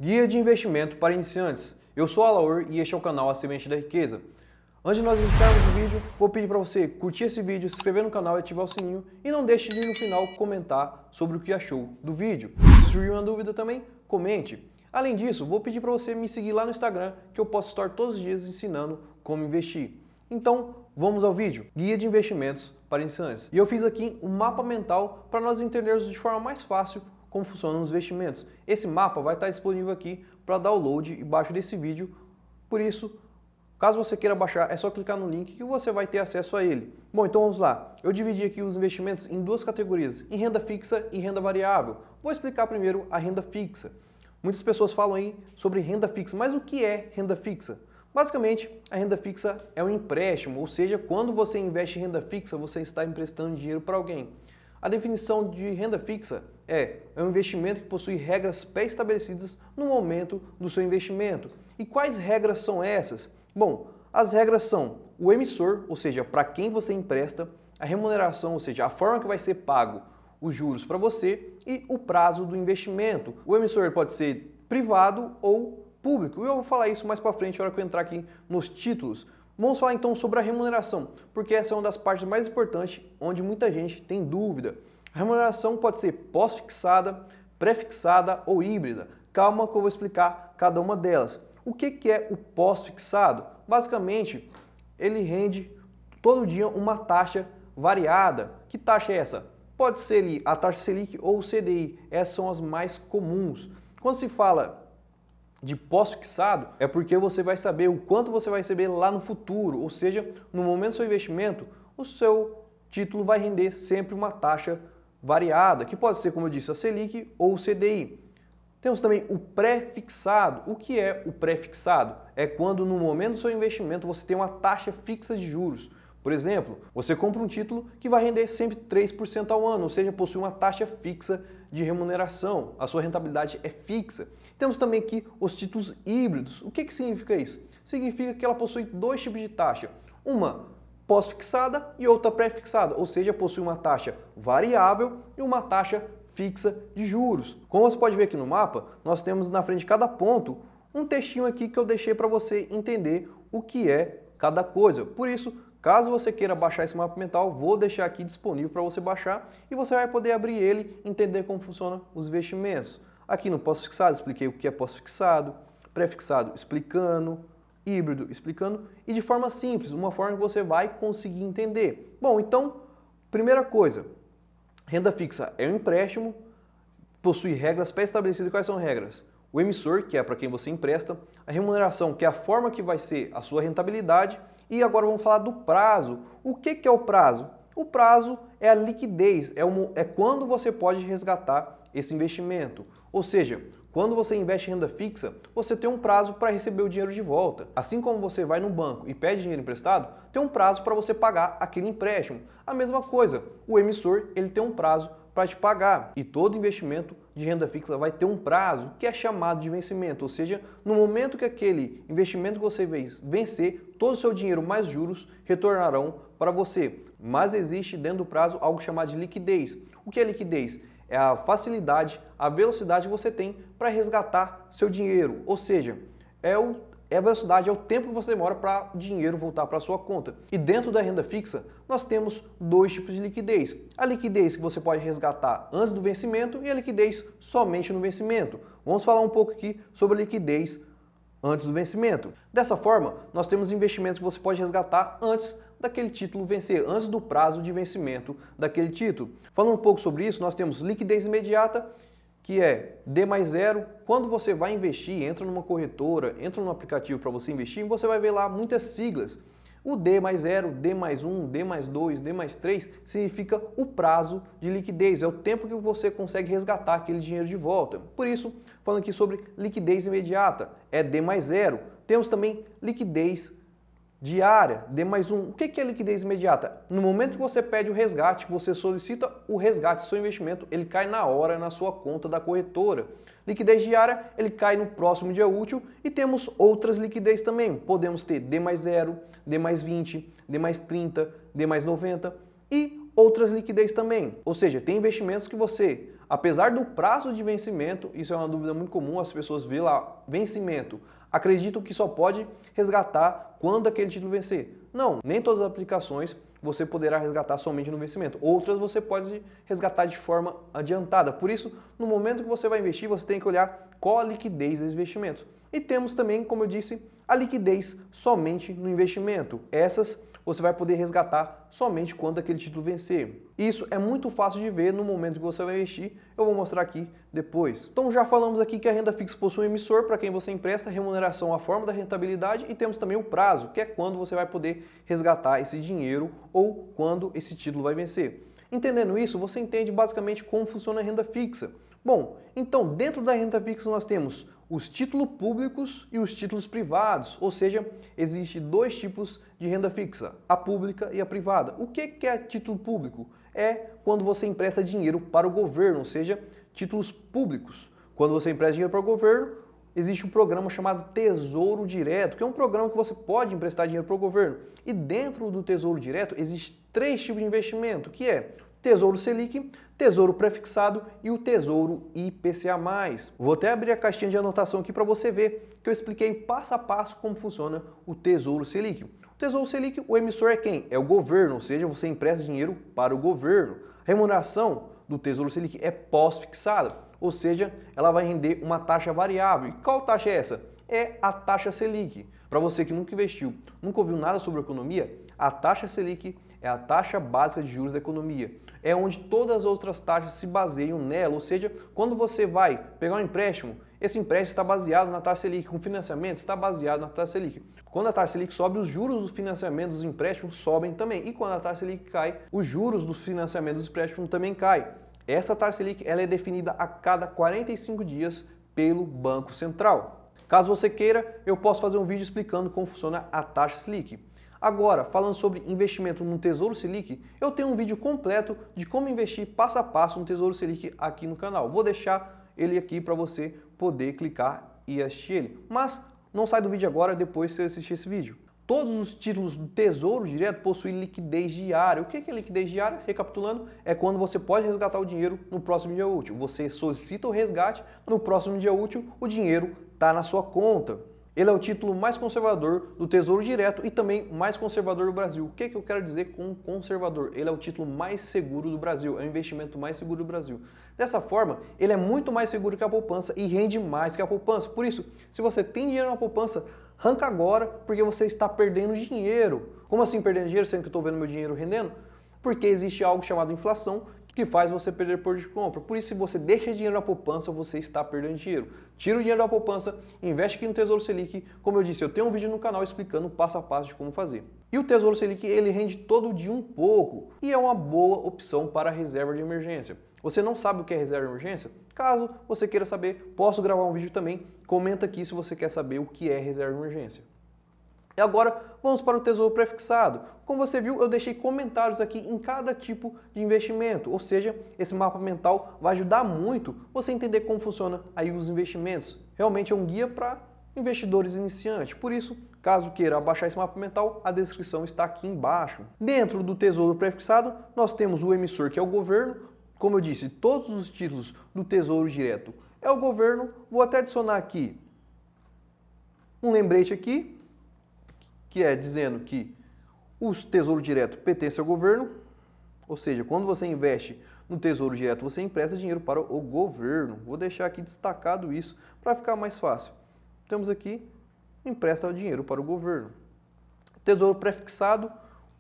Guia de investimento para iniciantes. Eu sou Alaor e este é o canal A Semente da Riqueza. Antes de nós iniciarmos o vídeo, vou pedir para você curtir esse vídeo, se inscrever no canal e ativar o sininho. E não deixe de no final comentar sobre o que achou do vídeo. Se surgiu uma dúvida também, comente. Além disso, vou pedir para você me seguir lá no Instagram, que eu posso estar todos os dias ensinando como investir. Então, vamos ao vídeo. Guia de investimentos para iniciantes. E eu fiz aqui um mapa mental para nós entendermos de forma mais fácil como funcionam os investimentos. Esse mapa vai estar disponível aqui para download embaixo desse vídeo. Por isso, caso você queira baixar, é só clicar no link que você vai ter acesso a ele. Bom, então vamos lá. Eu dividi aqui os investimentos em duas categorias, em renda fixa e renda variável. Vou explicar primeiro a renda fixa. Muitas pessoas falam aí sobre renda fixa, mas o que é renda fixa? Basicamente, a renda fixa é um empréstimo, ou seja, quando você investe em renda fixa, você está emprestando dinheiro para alguém. A definição de renda fixa é um investimento que possui regras pré-estabelecidas no momento do seu investimento. E quais regras são essas? Bom, as regras são o emissor, ou seja, para quem você empresta, a remuneração, ou seja, a forma que vai ser pago os juros para você e o prazo do investimento. O emissor pode ser privado ou público. E eu vou falar isso mais para frente, na hora que eu entrar aqui nos títulos. Vamos falar então sobre a remuneração, porque essa é uma das partes mais importantes, onde muita gente tem dúvida. A remuneração pode ser pós-fixada, pré-fixada ou híbrida. Calma que eu vou explicar cada uma delas. O que é o pós-fixado? Basicamente, ele rende todo dia uma taxa variada. Que taxa é essa? Pode ser ali a taxa Selic ou o CDI. Essas são as mais comuns. Quando se fala de pós-fixado, é porque você vai saber o quanto você vai receber lá no futuro, ou seja, no momento do seu investimento, o seu título vai render sempre uma taxa variada, que pode ser, como eu disse, a Selic ou o CDI. Temos também o pré-fixado. O que é o pré-fixado? É quando no momento do seu investimento você tem uma taxa fixa de juros. Por exemplo, você compra um título que vai render sempre 3% ao ano, ou seja, possui uma taxa fixa de remuneração. A sua rentabilidade é fixa. Temos também aqui os títulos híbridos. O que significa isso? Significa que ela possui dois tipos de taxa. Uma pós-fixada e outra pré-fixada, ou seja, possui uma taxa variável e uma taxa fixa de juros. Como você pode ver aqui no mapa, nós temos na frente de cada ponto um textinho aqui que eu deixei para você entender o que é cada coisa. Por isso, caso você queira baixar esse mapa mental, vou deixar aqui disponível para você baixar e você vai poder abrir ele e entender como funcionam os investimentos. Aqui no pós-fixado expliquei o que é pós-fixado, pré-fixado explicando, híbrido explicando e de forma simples, uma forma que você vai conseguir entender. Bom, então, primeira coisa, renda fixa é um empréstimo, possui regras pré-estabelecidas. Quais são as regras? O emissor, que é para quem você empresta, a remuneração, que é a forma que vai ser a sua rentabilidade, e agora vamos falar do prazo. O que é o prazo? O prazo é a liquidez, é quando você pode resgatar esse investimento. Ou seja, quando você investe em renda fixa, você tem um prazo para receber o dinheiro de volta. Assim como você vai no banco e pede dinheiro emprestado, tem um prazo para você pagar aquele empréstimo. A mesma coisa, o emissor ele tem um prazo para te pagar. E todo investimento de renda fixa vai ter um prazo que é chamado de vencimento. Ou seja, no momento que aquele investimento que você vencer, todo o seu dinheiro mais juros retornarão para você. Mas existe dentro do prazo algo chamado de liquidez. O que é liquidez? É a facilidade, a velocidade que você tem para resgatar seu dinheiro. Ou seja, é a velocidade, é o tempo que você demora para o dinheiro voltar para a sua conta. E dentro da renda fixa, nós temos dois tipos de liquidez. A liquidez que você pode resgatar antes do vencimento e a liquidez somente no vencimento. Vamos falar um pouco aqui sobre a liquidez antes do vencimento. Dessa forma, nós temos investimentos que você pode resgatar antes daquele título vencer, antes do prazo de vencimento daquele título. Falando um pouco sobre isso, nós temos liquidez imediata, que é D+0. Quando você vai investir, entra numa corretora, entra num aplicativo para você investir, você vai ver lá muitas siglas. O D+0, D+1, D+2, D+3 significa o prazo de liquidez, é o tempo que você consegue resgatar aquele dinheiro de volta. Por isso, falando aqui sobre liquidez imediata, é D+0. Temos também liquidez diária, D+1. O que é liquidez imediata? No momento que você pede o resgate, que você solicita o resgate do seu investimento, ele cai na hora na sua conta da corretora. Liquidez diária, ele cai no próximo dia útil e temos outras liquidez também. Podemos ter D+0, D+20, D+30, D+90 e outras liquidez também. Ou seja, tem investimentos que você apesar do prazo de vencimento, isso é uma dúvida muito comum, as pessoas vêem lá, vencimento, acreditam que só pode resgatar quando aquele título vencer. Não, nem todas as aplicações você poderá resgatar somente no vencimento. Outras você pode resgatar de forma adiantada. Por isso, no momento que você vai investir, você tem que olhar qual a liquidez desse investimento. E temos também, como eu disse, a liquidez somente no investimento. Essas você vai poder resgatar somente quando aquele título vencer. Isso é muito fácil de ver no momento que você vai investir. Eu vou mostrar aqui depois. Então já falamos aqui que a renda fixa possui um emissor para quem você empresta, remuneração a forma da rentabilidade e temos também o prazo, que é quando você vai poder resgatar esse dinheiro ou quando esse título vai vencer. Entendendo isso, você entende basicamente como funciona a renda fixa. Bom, então dentro da renda fixa nós temos os títulos públicos e os títulos privados, ou seja, existem dois tipos de renda fixa, a pública e a privada. O que é título público? É quando você empresta dinheiro para o governo, ou seja, títulos públicos. Quando você empresta dinheiro para o governo, existe um programa chamado Tesouro Direto, que é um programa que você pode emprestar dinheiro para o governo. E dentro do Tesouro Direto, existem três tipos de investimento, que é Tesouro Selic, Tesouro Prefixado e o Tesouro IPCA+. Vou até abrir a caixinha de anotação aqui para você ver que eu expliquei passo a passo como funciona o Tesouro Selic. O Tesouro Selic, o emissor é quem? É o governo, ou seja, você empresta dinheiro para o governo. A remuneração do Tesouro Selic é pós-fixada, ou seja, ela vai render uma taxa variável. E qual taxa é essa? É a taxa Selic. Para você que nunca investiu, nunca ouviu nada sobre economia, a taxa Selic é a taxa básica de juros da economia. É onde todas as outras taxas se baseiam nela, ou seja, quando você vai pegar um empréstimo, esse empréstimo está baseado na taxa Selic, com financiamento está baseado na taxa Selic. Quando a taxa Selic sobe, os juros do financiamento dos empréstimos sobem também. E quando a taxa Selic cai, os juros do financiamento dos empréstimos também caem. Essa taxa Selic ela é definida a cada 45 dias pelo Banco Central. Caso você queira, eu posso fazer um vídeo explicando como funciona a taxa Selic. Agora, falando sobre investimento no Tesouro Selic, eu tenho um vídeo completo de como investir passo a passo no Tesouro Selic aqui no canal. Vou deixar ele aqui para você poder clicar e assistir ele. Mas não sai do vídeo agora depois que você assistir esse vídeo. Todos os títulos do Tesouro Direto possuem liquidez diária. O que é liquidez diária? Recapitulando, é quando você pode resgatar o dinheiro no próximo dia útil. Você solicita o resgate, no próximo dia útil o dinheiro está na sua conta. Ele é o título mais conservador do Tesouro Direto e também mais conservador do Brasil. O que eu quero dizer com conservador? Ele é o título mais seguro do Brasil, é o investimento mais seguro do Brasil. Dessa forma, ele é muito mais seguro que a poupança e rende mais que a poupança. Por isso, se você tem dinheiro na poupança, arranca agora porque você está perdendo dinheiro. Como assim perdendo dinheiro, sendo que eu estou vendo meu dinheiro rendendo? Porque existe algo chamado inflação, que faz você perder poder de compra. Por isso, se você deixa dinheiro na poupança, você está perdendo dinheiro. Tira o dinheiro da poupança, investe aqui no Tesouro Selic. Como eu disse, eu tenho um vídeo no canal explicando passo a passo de como fazer. E o Tesouro Selic, ele rende todo dia um pouco e é uma boa opção para reserva de emergência. Você não sabe o que é reserva de emergência? Caso você queira saber, posso gravar um vídeo também. Comenta aqui se você quer saber o que é reserva de emergência. E agora vamos para o Tesouro Prefixado. Como você viu, eu deixei comentários aqui em cada tipo de investimento, ou seja, esse mapa mental vai ajudar muito você a entender como funciona aí os investimentos. Realmente é um guia para investidores iniciantes. Por isso, caso queira baixar esse mapa mental, a descrição está aqui embaixo. Dentro do Tesouro Prefixado, nós temos o emissor, que é o governo. Como eu disse, todos os títulos do Tesouro Direto é o governo. Vou até adicionar aqui um lembrete aqui, que é dizendo que o Tesouro Direto pertence ao governo, ou seja, quando você investe no Tesouro Direto, você empresta dinheiro para o governo. Vou deixar aqui destacado isso para ficar mais fácil. Temos aqui, empresta dinheiro para o governo. Tesouro Prefixado,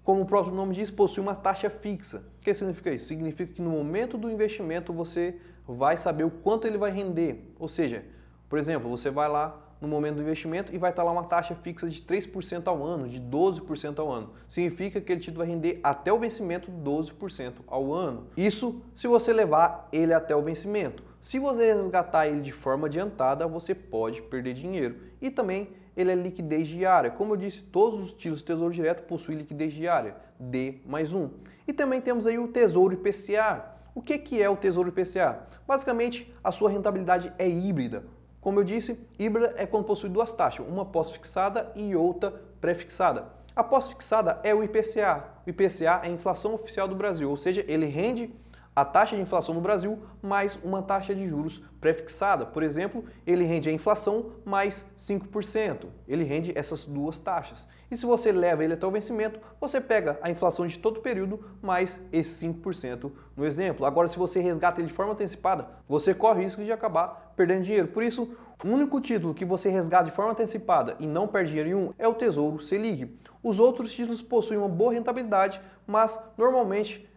como o próprio nome diz, possui uma taxa fixa. O que significa isso? Significa que no momento do investimento você vai saber o quanto ele vai render. Ou seja, por exemplo, você vai lá no momento do investimento e vai estar lá uma taxa fixa de 3% ao ano, de 12% ao ano. Significa que aquele título vai render até o vencimento 12% ao ano. Isso se você levar ele até o vencimento. Se você resgatar ele de forma adiantada, você pode perder dinheiro. E também ele é liquidez diária. Como eu disse, todos os títulos do Tesouro Direto possuem liquidez diária, D+1. E também temos aí o Tesouro IPCA. O que é o Tesouro IPCA? Basicamente, a sua rentabilidade é híbrida. Como eu disse, híbrida é quando possui duas taxas, uma pós-fixada e outra pré-fixada. A pós-fixada é o IPCA. O IPCA é a inflação oficial do Brasil, ou seja, ele rende a taxa de inflação no Brasil mais uma taxa de juros pré-fixada. Por exemplo, ele rende a inflação mais 5%. Ele rende essas duas taxas. E se você leva ele até o vencimento, você pega a inflação de todo o período mais esse 5% no exemplo. Agora, se você resgata ele de forma antecipada, você corre o risco de acabar perdendo dinheiro. Por isso, o único título que você resgata de forma antecipada e não perde dinheiro nenhum é o Tesouro Selic. Os outros títulos possuem uma boa rentabilidade, mas normalmente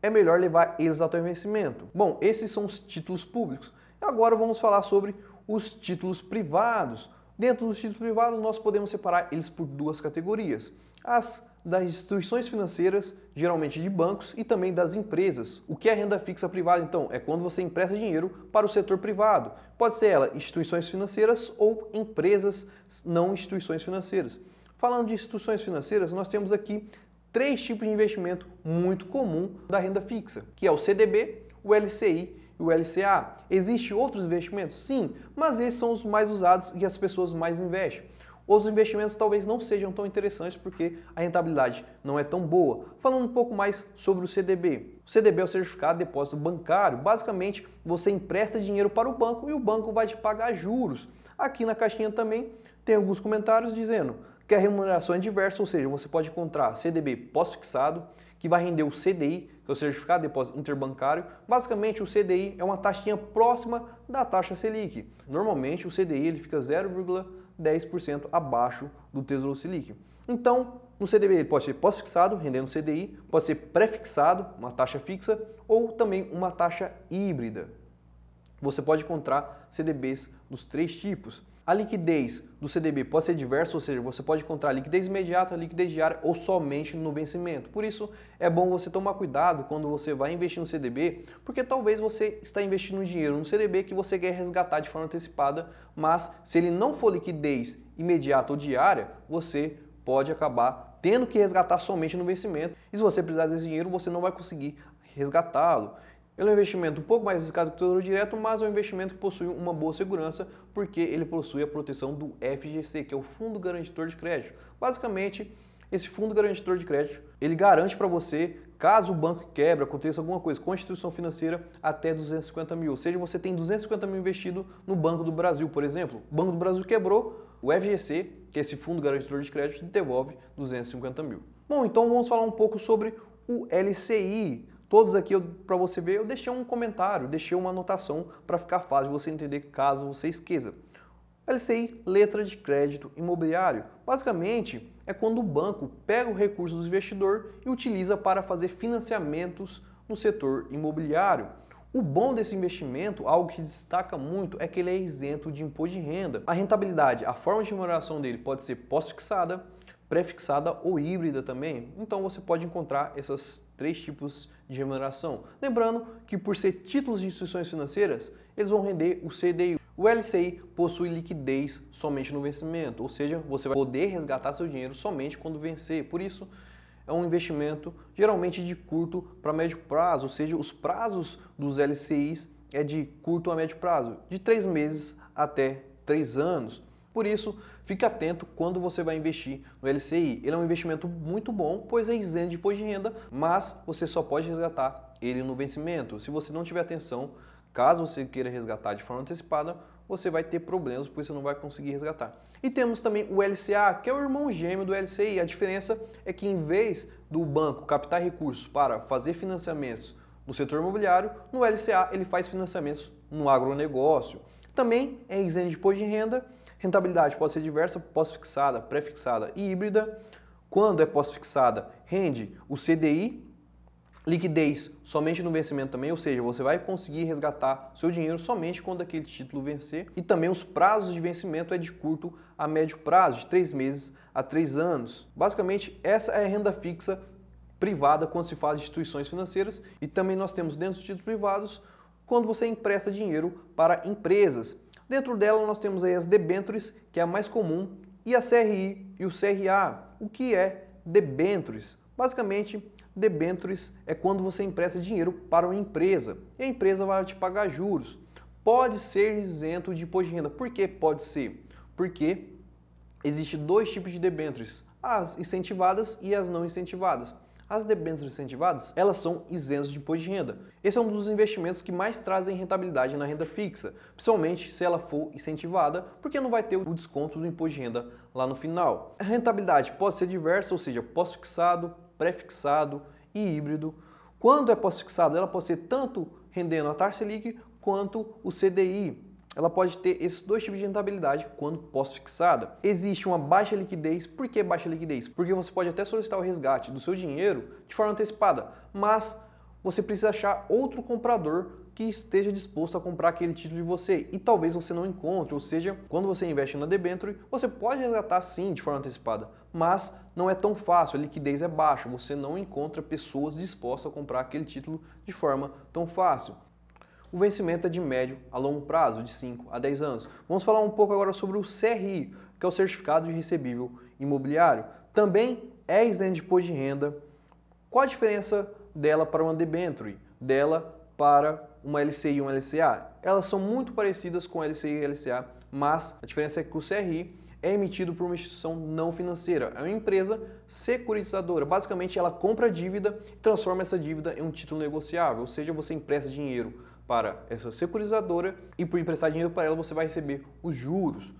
é melhor levar eles até o vencimento. Bom, esses são os títulos públicos. Agora vamos falar sobre os títulos privados. Dentro dos títulos privados, nós podemos separar eles por duas categorias. As das instituições financeiras, geralmente de bancos, e também das empresas. O que é renda fixa privada, então? É quando você empresta dinheiro para o setor privado. Pode ser ela instituições financeiras ou empresas não instituições financeiras. Falando de instituições financeiras, nós temos aqui três tipos de investimento muito comum da renda fixa, que é o CDB, o LCI e o LCA. Existem outros investimentos? Sim, mas esses são os mais usados e as pessoas mais investem. Outros investimentos talvez não sejam tão interessantes porque a rentabilidade não é tão boa. Falando um pouco mais sobre o CDB. O CDB é o Certificado de Depósito Bancário. Basicamente, você empresta dinheiro para o banco e o banco vai te pagar juros. Aqui na caixinha também tem alguns comentários dizendo que a remuneração é diversa, ou seja, você pode encontrar CDB pós-fixado, que vai render o CDI, que é o Certificado de Depósito Interbancário. Basicamente, o CDI é uma taxinha próxima da taxa Selic. Normalmente, o CDI ele fica 0,10% abaixo do Tesouro Selic. Então, no CDB ele pode ser pós-fixado, rendendo CDI, pode ser pré-fixado, uma taxa fixa, ou também uma taxa híbrida. Você pode encontrar CDBs dos três tipos. A liquidez do CDB pode ser diversa, ou seja, você pode encontrar liquidez imediata, liquidez diária ou somente no vencimento. Por isso, é bom você tomar cuidado quando você vai investir no CDB, porque talvez você está investindo dinheiro no CDB que você quer resgatar de forma antecipada, mas se ele não for liquidez imediata ou diária, você pode acabar tendo que resgatar somente no vencimento. E se você precisar desse dinheiro, você não vai conseguir resgatá-lo. Ele é um investimento um pouco mais arriscado que o Tesouro Direto, mas é um investimento que possui uma boa segurança, porque ele possui a proteção do FGC, que é o Fundo Garantidor de Crédito. Basicamente, esse Fundo Garantidor de Crédito, ele garante para você, caso o banco quebre, aconteça alguma coisa com a instituição financeira, até 250 mil. Ou seja, você tem 250 mil investido no Banco do Brasil, por exemplo. O Banco do Brasil quebrou, o FGC, que é esse Fundo Garantidor de Crédito, devolve 250 mil. Bom, então vamos falar um pouco sobre o LCI. Todos aqui, para você ver, eu deixei um comentário, deixei uma anotação para ficar fácil de você entender caso você esqueça. LCI, letra de crédito imobiliário. Basicamente, é quando o banco pega o recurso do investidor e utiliza para fazer financiamentos no setor imobiliário. O bom desse investimento, algo que destaca muito, é que ele é isento de imposto de renda. A rentabilidade, a forma de remuneração dele pode ser pós-fixada, pré-fixada ou híbrida também. Então você pode encontrar esses três tipos de remuneração. Lembrando que por ser títulos de instituições financeiras, eles vão render o CDI. O LCI possui liquidez somente no vencimento, ou seja, você vai poder resgatar seu dinheiro somente quando vencer. Por isso, é um investimento geralmente de curto para médio prazo, ou seja, os prazos dos LCIs é de curto a médio prazo, de 3 meses até 3 anos. Por isso, fique atento quando você vai investir no LCI. Ele é um investimento muito bom, pois é isento de imposto de renda, mas você só pode resgatar ele no vencimento. Se você não tiver atenção, caso você queira resgatar de forma antecipada, você vai ter problemas, pois você não vai conseguir resgatar. E temos também o LCA, que é o irmão gêmeo do LCI. A diferença é que em vez do banco captar recursos para fazer financiamentos no setor imobiliário, no LCA ele faz financiamentos no agronegócio. Também é isento de imposto de renda. Rentabilidade pode ser diversa, pós-fixada, pré-fixada e híbrida. Quando é pós-fixada, rende o CDI, liquidez somente no vencimento também, ou seja, você vai conseguir resgatar seu dinheiro somente quando aquele título vencer. E também os prazos de vencimento é de curto a médio prazo, de 3 meses a 3 anos. Basicamente, essa é a renda fixa privada quando se fala de instituições financeiras. E também nós temos dentro dos títulos privados, quando você empresta dinheiro para empresas. Dentro dela nós temos aí as debêntures, que é a mais comum, e a CRI e o CRA. O que é debêntures? Basicamente, debêntures é quando você empresta dinheiro para uma empresa e a empresa vai te pagar juros. Pode ser isento de imposto de renda. Por que pode ser? Porque existem dois tipos de debêntures, as incentivadas e as não incentivadas. as debêntures incentivadas, elas são isentas de imposto de renda. Esse é um dos investimentos que mais trazem rentabilidade na renda fixa, principalmente se ela for incentivada, porque não vai ter o desconto do imposto de renda lá no final. A rentabilidade pode ser diversa, ou seja, pós-fixado, pré-fixado e híbrido. Quando é pós-fixado, ela pode ser tanto rendendo a taxa Selic quanto o CDI. Ela pode ter esses dois tipos de rentabilidade quando pós-fixada. Existe uma baixa liquidez. Por que baixa liquidez? Porque você pode até solicitar o resgate do seu dinheiro de forma antecipada, mas você precisa achar outro comprador que esteja disposto a comprar aquele título de você e talvez você não encontre, ou seja, quando você investe na debenture, você pode resgatar sim de forma antecipada, mas não é tão fácil, a liquidez é baixa, você não encontra pessoas dispostas a comprar aquele título de forma tão fácil. O vencimento é de médio a longo prazo, de 5 a 10 anos. Vamos falar um pouco agora sobre o CRI, que é o Certificado de Recebível Imobiliário. Também é isento de imposto de renda. Qual a diferença dela para uma debenture? Dela para uma LCI e uma LCA? Elas são muito parecidas com a LCI e a LCA, mas a diferença é que o CRI é emitido por uma instituição não financeira. É uma empresa securitizadora. Basicamente, ela compra a dívida e transforma essa dívida em um título negociável, ou seja, você empresta dinheiro para essa securitizadora e por emprestar dinheiro para ela você vai receber os juros.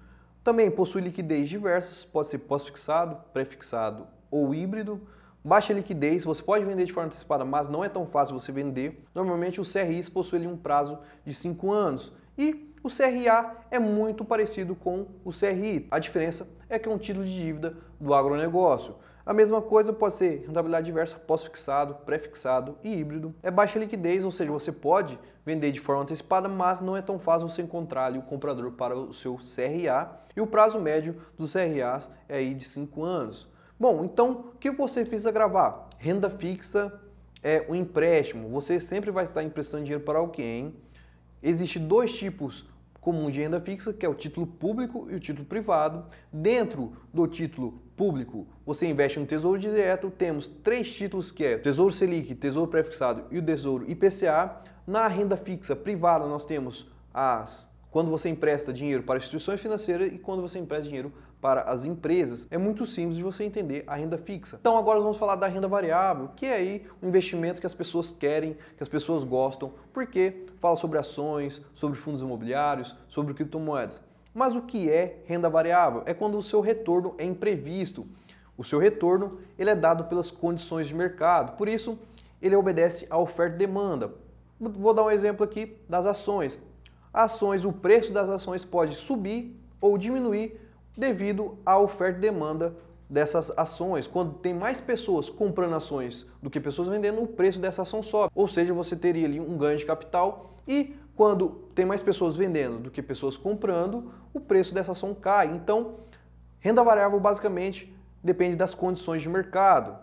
Também possui liquidez diversas, pode ser pós-fixado, pré-fixado ou híbrido. Baixa liquidez, você pode vender de forma antecipada, mas não é tão fácil você vender. Normalmente os CRIs possuem um prazo de 5 anos e o CRA é muito parecido com o CRI. A diferença é que é um título de dívida do agronegócio. A mesma coisa pode ser rentabilidade diversa, pós-fixado, pré-fixado e híbrido. É baixa liquidez, ou seja, você pode vender de forma antecipada, mas não é tão fácil você encontrar ali o comprador para o seu CRA. E o prazo médio dos CRAs é aí de 5 anos. Bom, então o que você precisa gravar? Renda fixa é um empréstimo. Você sempre vai estar emprestando dinheiro para alguém. Existem dois tipos comuns de renda fixa, que é o título público e o título privado. Dentro do título público, você investe no Tesouro Direto. Temos 3 títulos, que é o Tesouro Selic, Tesouro Pré-fixado e o Tesouro IPCA. Na renda fixa privada, nós temos quando você empresta dinheiro para instituições financeiras e quando você empresta dinheiro para as empresas. É muito simples de você entender a renda fixa. Então agora vamos falar da renda variável, que é aí um investimento que as pessoas querem, que as pessoas gostam, porque fala sobre ações, sobre fundos imobiliários, sobre criptomoedas. Mas o que é renda variável? É quando o seu retorno é imprevisto. O seu retorno ele é dado pelas condições de mercado, por isso ele obedece à oferta e demanda. Vou dar um exemplo aqui das ações. Ações, o preço das ações pode subir ou diminuir devido à oferta e demanda dessas ações. Quando tem mais pessoas comprando ações do que pessoas vendendo, o preço dessa ação sobe. Ou seja, você teria ali um ganho de capital e quando tem mais pessoas vendendo do que pessoas comprando, o preço dessa ação cai. Então, renda variável basicamente depende das condições de mercado.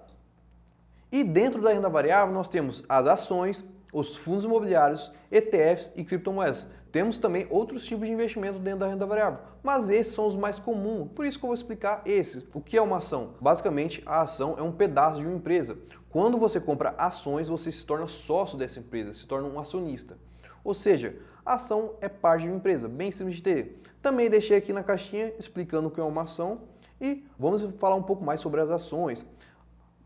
E dentro da renda variável nós temos as ações, os fundos imobiliários, ETFs e criptomoedas. Temos também outros tipos de investimento dentro da renda variável, mas esses são os mais comuns, por isso que eu vou explicar esses. O que é uma ação? Basicamente, a ação é um pedaço de uma empresa. Quando você compra ações, você se torna sócio dessa empresa, se torna um acionista. Ou seja, a ação é parte de uma empresa, bem simples de ter. Também deixei aqui na caixinha explicando o que é uma ação e vamos falar um pouco mais sobre as ações.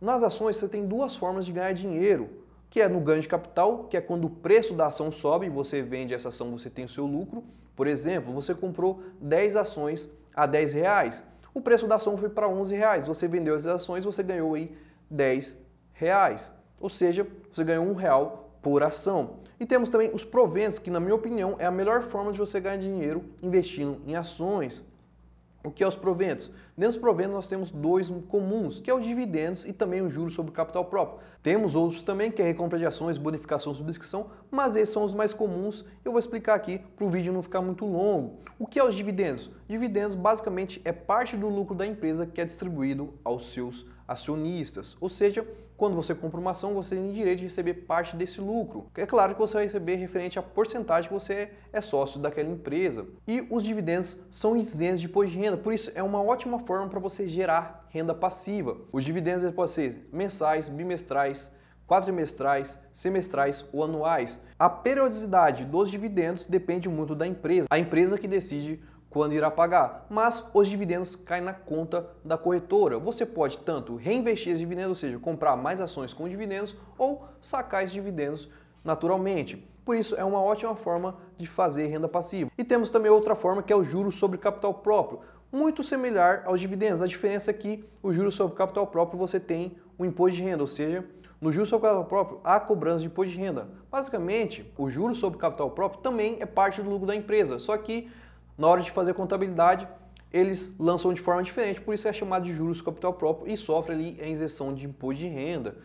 Nas ações você tem duas formas de ganhar dinheiro, que é no ganho de capital, que é quando o preço da ação sobe, você vende essa ação, você tem o seu lucro. Por exemplo, você comprou 10 ações a R$10. O preço da ação foi para R$11. Você vendeu as ações, você ganhou aí R$10. Ou seja, você ganhou R$1 por ação. E temos também os proventos, que na minha opinião é a melhor forma de você ganhar dinheiro investindo em ações. O que é os proventos? Dentro dos proventos nós temos dois comuns, que é os dividendos e também o juros sobre o capital próprio. Temos outros também, que é recompra de ações, bonificação, subscrição, mas esses são os mais comuns. Eu vou explicar aqui para o vídeo não ficar muito longo. O que é os dividendos? Dividendos basicamente é parte do lucro da empresa que é distribuído aos seus acionistas. Ou seja, quando você compra uma ação, você tem direito de receber parte desse lucro. É claro que você vai receber referente à porcentagem que você é sócio daquela empresa. E os dividendos são isentos de imposto de renda, por isso é uma ótima forma para você gerar renda passiva. Os dividendos podem ser mensais, bimestrais, quadrimestrais, semestrais ou anuais. A periodicidade dos dividendos depende muito da empresa. A empresa que decide quando irá pagar, mas os dividendos caem na conta da corretora. Você pode tanto reinvestir esses dividendos, ou seja, comprar mais ações com dividendos, ou sacar esses dividendos naturalmente. Por isso, é uma ótima forma de fazer renda passiva. E temos também outra forma, que é o juros sobre capital próprio, muito similar aos dividendos. A diferença é que o juros sobre capital próprio você tem o imposto de renda, ou seja, no juros sobre capital próprio há cobrança de imposto de renda. Basicamente, o juros sobre capital próprio também é parte do lucro da empresa, só que na hora de fazer contabilidade, eles lançam de forma diferente, por isso é chamado de juros sobre capital próprio e sofre ali a isenção de imposto de renda.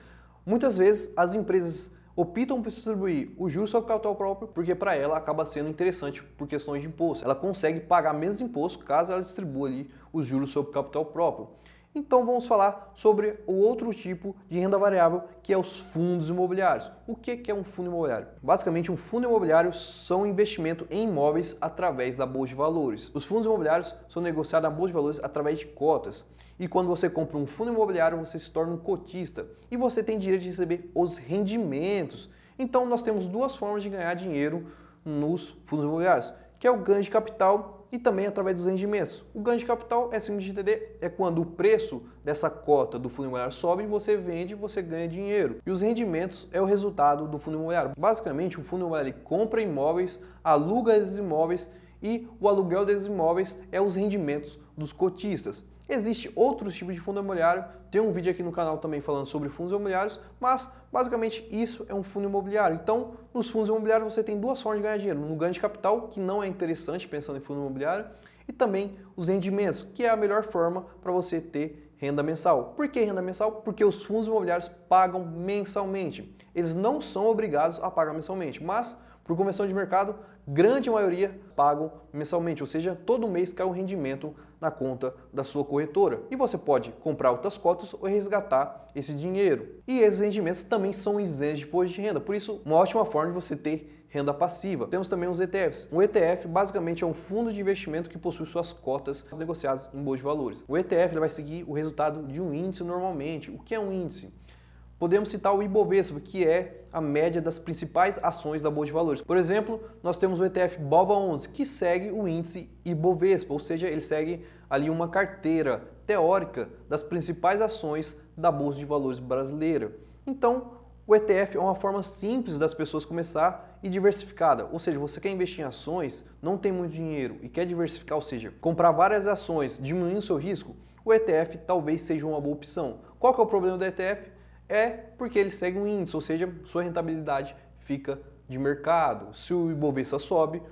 Muitas vezes as empresas optam por distribuir o juros sobre capital próprio porque para ela acaba sendo interessante por questões de imposto. Ela consegue pagar menos imposto caso ela distribua ali os juros sobre capital próprio. Então vamos falar sobre o outro tipo de renda variável, que é os fundos imobiliários. O que é um fundo imobiliário? Basicamente, um fundo imobiliário são investimento em imóveis através da bolsa de valores. Os fundos imobiliários são negociados na bolsa de valores através de cotas. E quando você compra um fundo imobiliário, você se torna um cotista e você tem direito de receber os rendimentos. Então nós temos duas formas de ganhar dinheiro nos fundos imobiliários, que é o ganho de capital e também através dos rendimentos. O ganho de capital é simples de entender, é quando o preço dessa cota do fundo imobiliário sobe, você vende, você ganha dinheiro. E os rendimentos é o resultado do fundo imobiliário. Basicamente, o fundo imobiliário compra imóveis, aluga esses imóveis e o aluguel desses imóveis é os rendimentos dos cotistas. Existem outros tipos de fundo imobiliário, tem um vídeo aqui no canal também falando sobre fundos imobiliários, mas basicamente isso é um fundo imobiliário. Então, nos fundos imobiliários você tem duas formas de ganhar dinheiro, no ganho de capital, que não é interessante pensando em fundo imobiliário, e também os rendimentos, que é a melhor forma para você ter renda mensal. Por que renda mensal? Porque os fundos imobiliários pagam mensalmente. Eles não são obrigados a pagar mensalmente, mas por convenção de mercado, grande maioria pagam mensalmente, ou seja, todo mês cai um rendimento na conta da sua corretora. E você pode comprar outras cotas ou resgatar esse dinheiro. E esses rendimentos também são isentos de imposto de renda, por isso uma ótima forma de você ter renda passiva. Temos também os ETFs. Um ETF basicamente é um fundo de investimento que possui suas cotas negociadas em bolsa de valores. O ETF ele vai seguir o resultado de um índice normalmente. O que é um índice? Podemos citar o Ibovespa, que é a média das principais ações da Bolsa de Valores. Por exemplo, nós temos o ETF BOVA11, que segue o índice Ibovespa, ou seja, ele segue ali uma carteira teórica das principais ações da Bolsa de Valores brasileira. Então, o ETF é uma forma simples das pessoas começar e diversificada. Ou seja, você quer investir em ações, não tem muito dinheiro e quer diversificar, ou seja, comprar várias ações, diminuindo o seu risco, o ETF talvez seja uma boa opção. Qual que é o problema do ETF? É porque ele segue um índice, ou seja, sua rentabilidade fica de mercado. Se o Ibovespa sobe,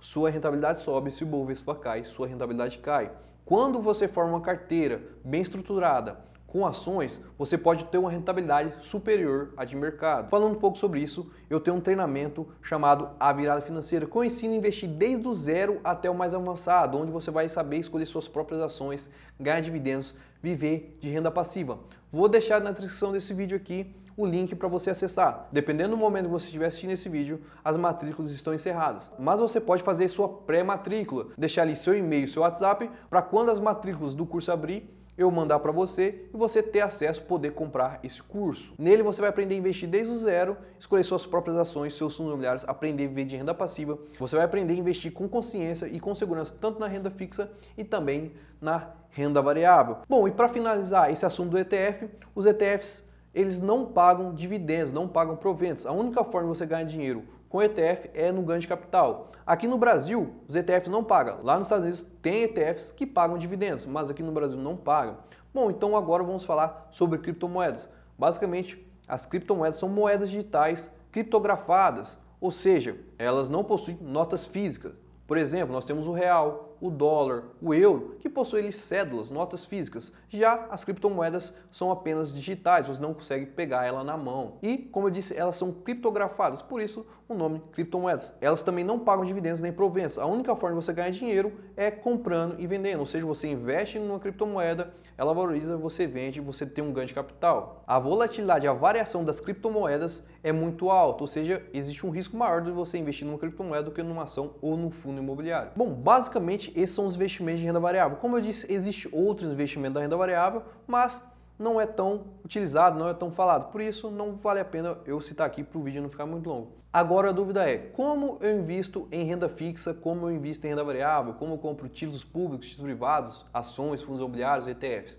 sua rentabilidade sobe, se o Ibovespa cai, sua rentabilidade cai. Quando você forma uma carteira bem estruturada com ações, você pode ter uma rentabilidade superior à de mercado. Falando um pouco sobre isso, eu tenho um treinamento chamado A Virada Financeira, que eu ensino a investir desde o zero até o mais avançado, onde você vai saber escolher suas próprias ações, ganhar dividendos, viver de renda passiva. Vou deixar na descrição desse vídeo aqui o link para você acessar. Dependendo do momento que você estiver assistindo esse vídeo, as matrículas estão encerradas. Mas você pode fazer sua pré-matrícula, deixar ali seu e-mail, seu WhatsApp, para quando as matrículas do curso abrir, eu mandar para você e você ter acesso, poder comprar esse curso. Nele você vai aprender a investir desde o zero, escolher suas próprias ações, seus fundos imobiliários, aprender a viver de renda passiva. Você vai aprender a investir com consciência e com segurança, tanto na renda fixa e também na renda variável. Bom, e para finalizar esse assunto do ETF, os ETFs eles não pagam dividendos, não pagam proventos. A única forma de você ganhar dinheiro com ETF é no ganho de capital. Aqui no Brasil, os ETFs não pagam. Lá nos Estados Unidos tem ETFs que pagam dividendos, mas aqui no Brasil não pagam. Bom, então agora vamos falar sobre criptomoedas. Basicamente, as criptomoedas são moedas digitais criptografadas, ou seja, elas não possuem notas físicas. Por exemplo, nós temos o real, o dólar, o euro, que possuem cédulas, notas físicas. Já as criptomoedas são apenas digitais, você não consegue pegar ela na mão. E, como eu disse, elas são criptografadas, por isso o nome criptomoedas. Elas também não pagam dividendos nem proventos. A única forma de você ganhar dinheiro é comprando e vendendo, ou seja, você investe numa criptomoeda, ela valoriza, você vende, você tem um ganho de capital. A volatilidade, a variação das criptomoedas é muito alta, ou seja, existe um risco maior de você investir numa criptomoeda do que numa ação ou num fundo imobiliário. Bom, basicamente esses são os investimentos de renda variável. Como eu disse, existe outros investimentos da renda variável, mas não é tão utilizado, não é tão falado. Por isso, não vale a pena eu citar aqui para o vídeo não ficar muito longo. Agora a dúvida é, como eu invisto em renda fixa, como eu invisto em renda variável, como eu compro títulos públicos, títulos privados, ações, fundos imobiliários, ETFs?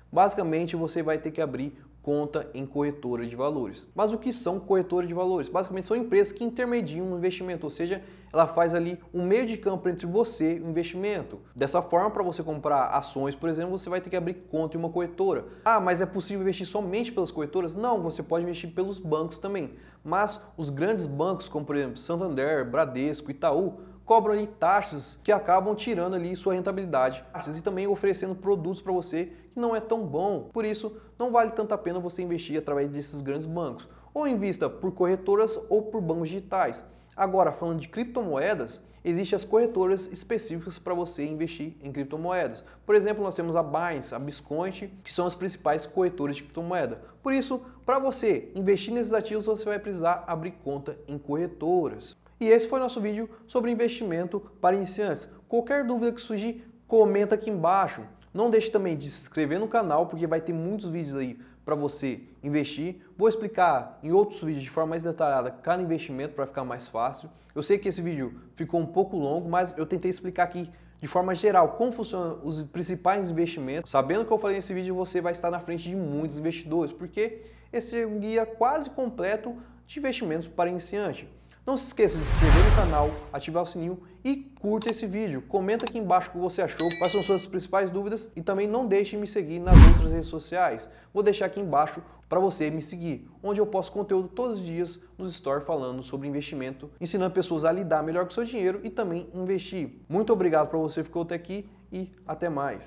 Basicamente, você vai ter que abrir conta em corretora de valores. Mas o que são corretoras de valores? Basicamente são empresas que intermediam um investimento, ou seja, ela faz ali um meio de campo entre você e o investimento. Dessa forma, para você comprar ações, por exemplo, você vai ter que abrir conta em uma corretora. Ah, mas é possível investir somente pelas corretoras? Não, você pode investir pelos bancos também. Mas os grandes bancos, como por exemplo Santander, Bradesco, Itaú, cobram ali taxas que acabam tirando ali sua rentabilidade e também oferecendo produtos para você que não é tão bom. Por isso, não vale tanto a pena você investir através desses grandes bancos. Ou invista por corretoras ou por bancos digitais. Agora, falando de criptomoedas, existem as corretoras específicas para você investir em criptomoedas. Por exemplo, nós temos a Binance, a Bitcoin, que são as principais corretoras de criptomoeda. Por isso, para você investir nesses ativos, você vai precisar abrir conta em corretoras. E esse foi o nosso vídeo sobre investimento para iniciantes. Qualquer dúvida que surgir, comenta aqui embaixo. Não deixe também de se inscrever no canal, porque vai ter muitos vídeos aí para você investir. Vou explicar em outros vídeos de forma mais detalhada cada investimento para ficar mais fácil. Eu sei que esse vídeo ficou um pouco longo, mas eu tentei explicar aqui de forma geral como funcionam os principais investimentos. Sabendo o que eu falei nesse vídeo, você vai estar na frente de muitos investidores, porque esse é um guia quase completo de investimentos para iniciante. Não se esqueça de se inscrever no canal, ativar o sininho e curte esse vídeo. Comenta aqui embaixo o que você achou, quais são suas principais dúvidas e também não deixe de me seguir nas outras redes sociais. Vou deixar aqui embaixo para você me seguir, onde eu posto conteúdo todos os dias nos stories falando sobre investimento, ensinando pessoas a lidar melhor com o seu dinheiro e também investir. Muito obrigado por você que ficou até aqui e até mais.